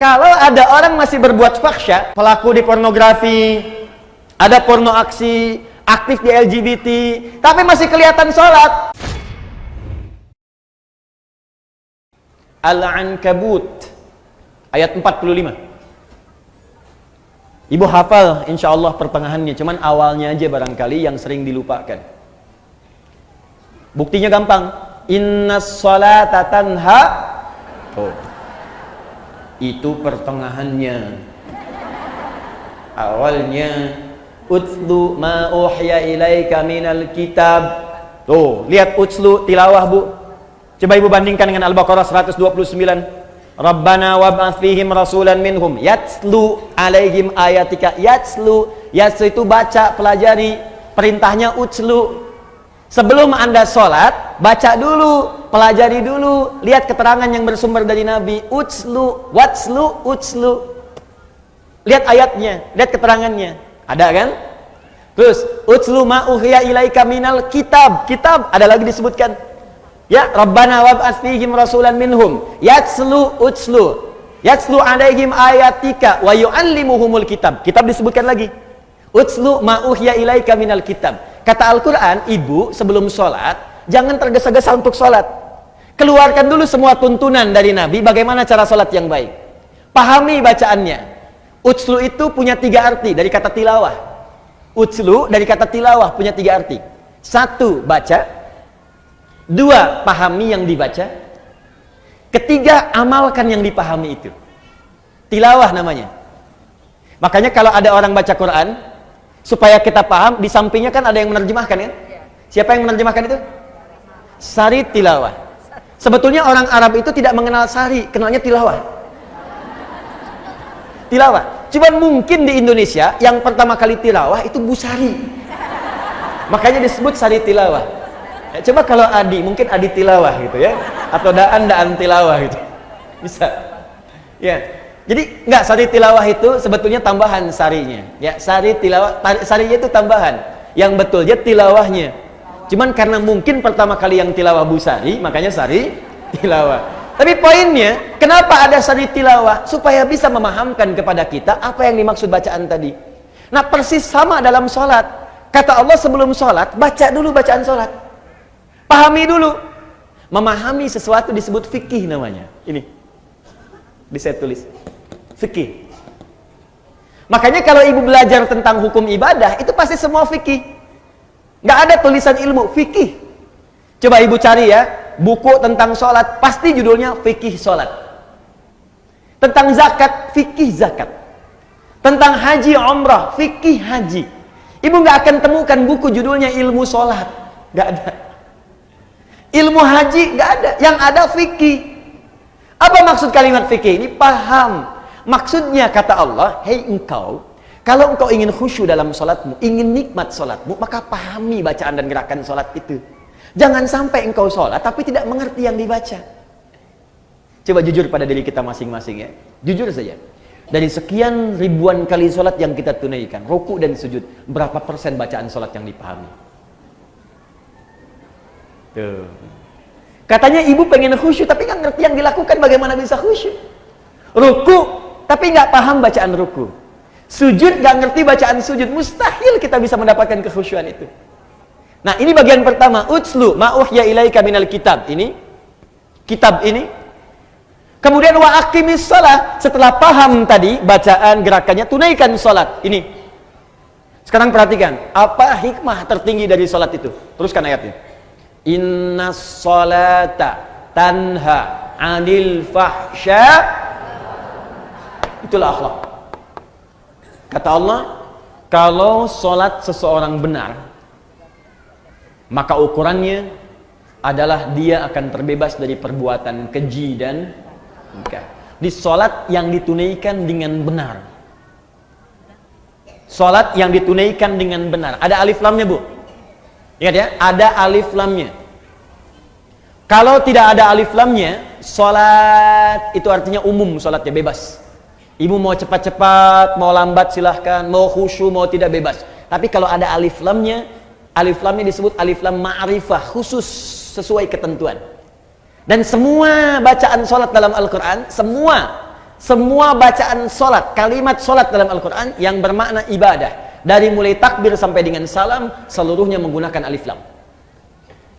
Kalau ada orang masih berbuat fahsya, pelaku di pornografi, ada porno aksi, aktif di LGBT, tapi masih kelihatan sholat. Al-Ankabut ayat 45. Ibu hafal insya Allah pertengahannya, cuman awalnya aja barangkali yang sering dilupakan. Buktinya gampang. Innas sholata tanha. Oh, itu pertengahannya. Awalnya utlu ma uhya ilaika minal kitab. Tuh, lihat utslu tilawah, Bu. Coba Ibu bandingkan dengan Al-Baqarah 129. Rabbana wab'ats fihim rasulan minhum yatslu alaihim ayatika. Yatslu itu baca, pelajari. Perintahnya utslu. Sebelum Anda sholat, baca dulu, pelajari dulu, lihat keterangan yang bersumber dari Nabi. Utslu, watslu, utslu. Lihat ayatnya, lihat keterangannya. Ada kan? Terus utslu ma uhiya ilaika minal kitab. Kitab ada lagi disebutkan. Ya, Rabbana wab'ats fihim rasulan minhum yatslu utslu. Yatslu alaihim ayatika wa yu'allimuhumul kitab. Kitab disebutkan lagi. Utslu ma uhiya ilaika minal kitab. Kata Al-Quran, ibu sebelum sholat jangan tergesa-gesa untuk sholat. Keluarkan dulu semua tuntunan dari Nabi bagaimana cara sholat yang baik. Pahami bacaannya. Utslu itu punya 3 arti dari kata tilawah. Utslu dari kata tilawah punya 3 arti. 1, baca. 2, pahami yang dibaca. 3, amalkan yang dipahami itu. Tilawah namanya. Makanya kalau ada orang baca Quran, supaya kita paham, di sampingnya kan ada yang menerjemahkan kan? Siapa yang menerjemahkan itu? Sari tilawah. Sebetulnya orang Arab itu tidak mengenal sari, kenalnya tilawah. Tilawah. Cuman mungkin di Indonesia yang pertama kali tilawah itu Bu Sari. Makanya disebut sari tilawah. Ya, coba kalau Adi, mungkin Adi tilawah gitu ya, atau Daan tilawah gitu. Bisa. Ya. Jadi enggak, sari tilawah itu sebetulnya tambahan sarinya. Ya, sari tilawah, sarinya itu tambahan. Yang betulnya tilawahnya. Cuman karena mungkin pertama kali yang tilawah Bu Sari, makanya sari tilawah. Tapi poinnya, kenapa ada sari tilawah? Supaya bisa memahamkan kepada kita apa yang dimaksud bacaan tadi. Nah, persis sama dalam sholat. Kata Allah sebelum sholat, baca dulu bacaan sholat. Pahami dulu. Memahami sesuatu disebut fikih namanya. Ini bisa tulis. Fikih. Makanya kalau ibu belajar tentang hukum ibadah, itu pasti semua fikih. Nggak ada tulisan ilmu, fikih. Coba ibu cari ya, buku tentang sholat, pasti judulnya fikih sholat. Tentang zakat, fikih zakat. Tentang haji umrah, fikih haji. Ibu nggak akan temukan buku judulnya ilmu sholat. Nggak ada. Ilmu haji nggak ada. Yang ada fikih. Apa maksud kalimat fikih ini? Paham. Maksudnya kata Allah, hei engkau, kalau engkau ingin khusyuk dalam sholatmu, ingin nikmat sholatmu, maka pahami bacaan dan gerakan sholat itu. Jangan sampai engkau sholat tapi tidak mengerti yang dibaca. Coba jujur pada diri kita masing-masing ya. Jujur saja. Dari sekian ribuan kali sholat yang kita tunaikan, ruku dan sujud, berapa persen bacaan sholat yang dipahami? Tuh. Katanya ibu pengen khusyuk tapi nggak ngerti yang dilakukan, bagaimana bisa khusyuk? Ruku tapi nggak paham bacaan ruku. Sujud nggak ngerti bacaan sujud, mustahil kita bisa mendapatkan kekhusyuan itu. Nah, ini bagian pertama, utslu ma uhya ilaika minal kitab. Ini kitab ini. Kemudian wa aqimis shalah, setelah paham tadi bacaan gerakannya, tunaikan salat. Ini. Sekarang perhatikan, apa hikmah tertinggi dari salat itu? Teruskan ayatnya. Innas sholata tanha 'anil fahsya. Itulah akhlak. Kata Allah, kalau sholat seseorang benar, maka ukurannya adalah dia akan terbebas dari perbuatan keji dan munkar. Di sholat yang ditunaikan dengan benar. Sholat yang ditunaikan dengan benar. Ada alif lamnya, Bu. Ingat ya, ada alif lamnya. Kalau tidak ada alif lamnya, sholat itu artinya umum, sholatnya bebas. Ibu mau cepat-cepat, mau lambat silahkan, mau khusyuk, mau tidak bebas. Tapi kalau ada alif lamnya disebut alif lam ma'rifah, khusus sesuai ketentuan. Dan semua bacaan sholat dalam Al-Quran, semua Semua bacaan solat, kalimat solat dalam Al-Quran yang bermakna ibadah, dari mulai takbir sampai dengan salam, seluruhnya menggunakan alif lam.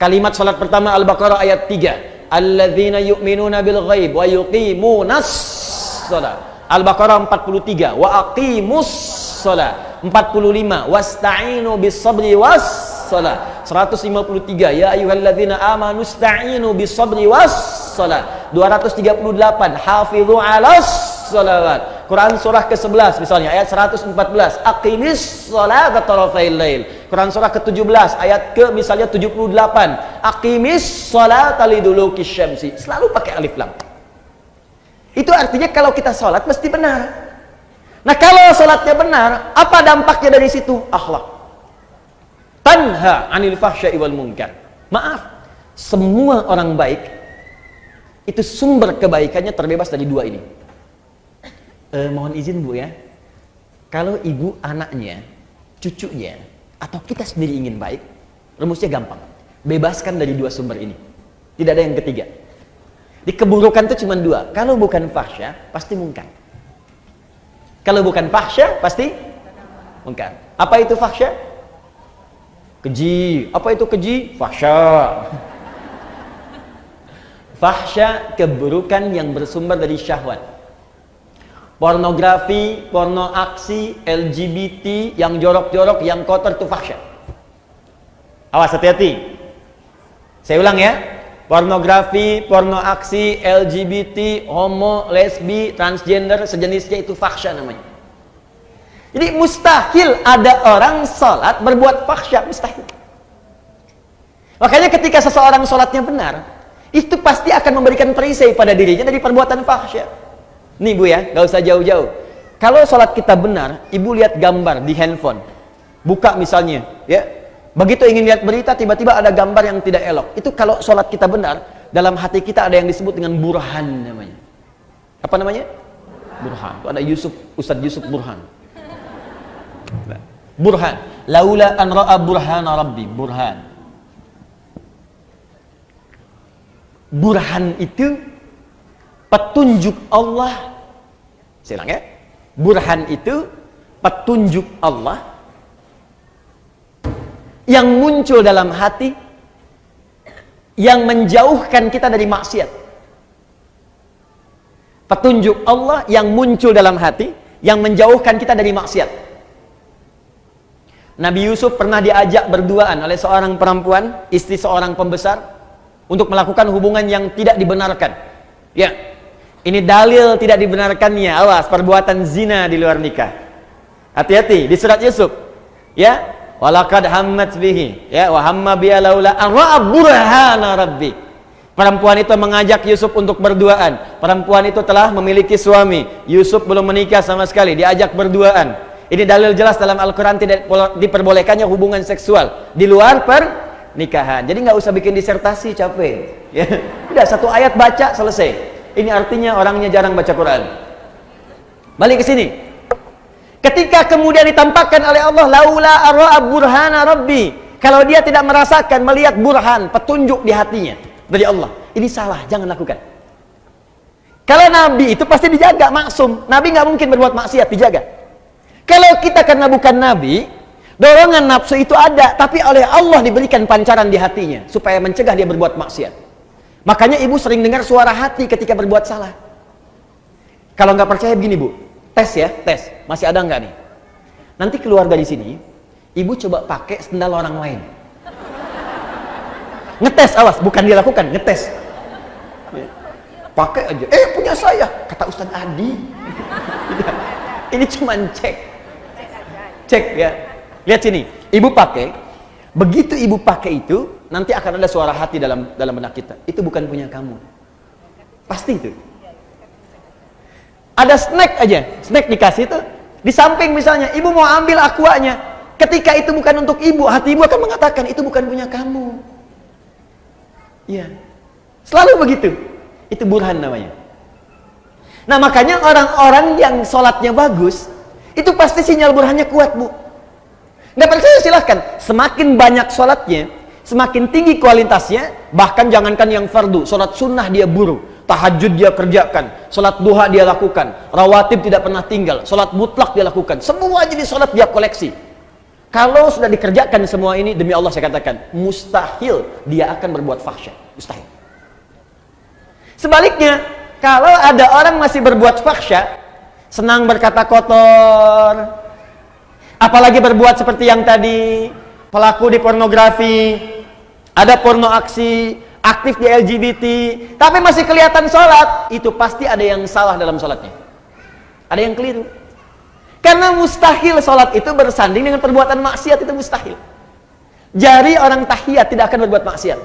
Kalimat solat pertama Al-Baqarah ayat 3, alladzina yu'minuna bil ghaib wa yuqimunas sholat. Al-Baqarah 43, wa aqimus sholat. 45, wasta'inu bis sabri was sholat. 153, ya ayyuhalladzina amanu ista'inu bis sabri was sholat. 238, hafizu alas sholawat. Quran surah ke-11 misalnya ayat 114, aqimis sholata tarafail lail. Quran surah ke-17 ayat misalnya 78, aqimis sholata liduluki syamsi. Selalu pakai alif lam. Itu artinya kalau kita sholat mesti benar. Nah, kalau sholatnya benar, apa dampaknya dari situ? Akhlak. Tanha anil fahsya'i wal munkar. Maaf, semua orang baik itu sumber kebaikannya terbebas dari dua ini. Mohon izin Bu ya, kalau ibu anaknya, cucunya, atau kita sendiri ingin baik, rumusnya gampang. Bebaskan dari dua sumber ini. Tidak ada yang ketiga. Di keburukan itu cuma dua. Kalau bukan fahsya, pasti munkar. Kalau bukan fahsya, pasti munkar. Apa itu fahsya? Keji. Apa itu keji? Fahsya. Fahsya, keburukan yang bersumber dari syahwat. Pornografi, porno aksi, LGBT, yang jorok-jorok, yang kotor itu fahsya. Awas, hati-hati. Saya ulang ya. Pornografi, porno aksi, LGBT, homo, lesbi, transgender, sejenisnya itu fahsya namanya. Jadi mustahil ada orang sholat berbuat fahsya, mustahil. Makanya ketika seseorang sholatnya benar, itu pasti akan memberikan perisai pada dirinya dari perbuatan fahsya. Nih Bu ya, gak usah jauh-jauh. Kalau sholat kita benar, ibu lihat gambar di handphone, buka misalnya, ya. Begitu ingin lihat berita, tiba-tiba ada gambar yang tidak elok. Itu kalau sholat kita benar, dalam hati kita ada yang disebut dengan burhan namanya. Apa namanya? Burhan. Itu ada Ustadz Yusuf Burhan. Burhan. Laula an ra'a burhana rabbi. Burhan. Burhan itu petunjuk Allah. Saya ulang ya. Burhan itu petunjuk Allah yang muncul dalam hati, yang menjauhkan kita dari maksiat. Petunjuk Allah yang muncul dalam hati, yang menjauhkan kita dari maksiat. Nabi Yusuf pernah diajak berduaan oleh seorang perempuan, istri seorang pembesar, untuk melakukan hubungan yang tidak dibenarkan. Ya, ini dalil tidak dibenarkannya. Awas, perbuatan zina di luar nikah. Hati-hati di surat Yusuf. Ya, walaqad hammat bihi, ya, wa hamma biha laula an ra'a burhana rabbi. Perempuan itu mengajak Yusuf untuk berduaan. Perempuan itu telah memiliki suami. Yusuf belum menikah sama sekali, diajak berduaan. Ini dalil jelas dalam Al-Quran tidak diperbolehkannya hubungan seksual di luar pernikahan. Jadi nggak usah bikin disertasi, capek. Ya, udah satu ayat baca selesai. Ini artinya orangnya jarang baca Quran. Balik ke sini. Ketika kemudian ditampakkan oleh Allah, laula arra'a burhana rabbi, kalau dia tidak merasakan, melihat burhan, petunjuk di hatinya dari Allah, ini salah, jangan lakukan. Kalau Nabi itu pasti dijaga, maksum. Nabi nggak mungkin berbuat maksiat, dijaga. Kalau kita karena bukan Nabi, dorongan nafsu itu ada, tapi oleh Allah diberikan pancaran di hatinya supaya mencegah dia berbuat maksiat. Makanya ibu sering dengar suara hati ketika berbuat salah. Kalau nggak percaya begini Bu, tes ya, tes. Masih ada nggak nih? Nanti keluar dari sini, ibu coba pakai sendal orang lain. Ngetes, awas, bukan dilakukan, ngetes. Pakai aja. Punya saya, kata Ustadz Adi. Ini cuman cek. Cek ya. Lihat sini, ibu pakai. Begitu ibu pakai itu, nanti akan ada suara hati dalam benak kita. Itu bukan punya kamu. Pasti itu. Ada snack aja, snack dikasih itu di samping misalnya, ibu mau ambil aquanya, ketika itu bukan untuk ibu, hati ibu akan mengatakan itu bukan punya kamu. Iya, selalu begitu. Itu burhan namanya. Nah makanya orang-orang yang sholatnya bagus, itu pasti sinyal burhannya kuat Bu. Nggak percaya silahkan, semakin banyak sholatnya, semakin tinggi kualitasnya, bahkan jangankan yang fardu, sholat sunnah dia buru. tahajud dia kerjakan, sholat duha dia lakukan, rawatib tidak pernah tinggal, sholat mutlak dia lakukan, semua jenis sholat dia koleksi. Kalau sudah dikerjakan semua ini, demi Allah saya katakan, mustahil dia akan berbuat fahsya, mustahil. Sebaliknya, kalau ada orang masih berbuat fahsya, senang berkata kotor, apalagi berbuat seperti yang tadi, pelaku di pornografi, ada porno aksi, aktif di LGBT, tapi masih kelihatan sholat, itu pasti ada yang salah dalam sholatnya. Ada yang keliru. Karena mustahil sholat itu bersanding dengan perbuatan maksiat, itu mustahil. Jari orang tahiyat tidak akan berbuat maksiat.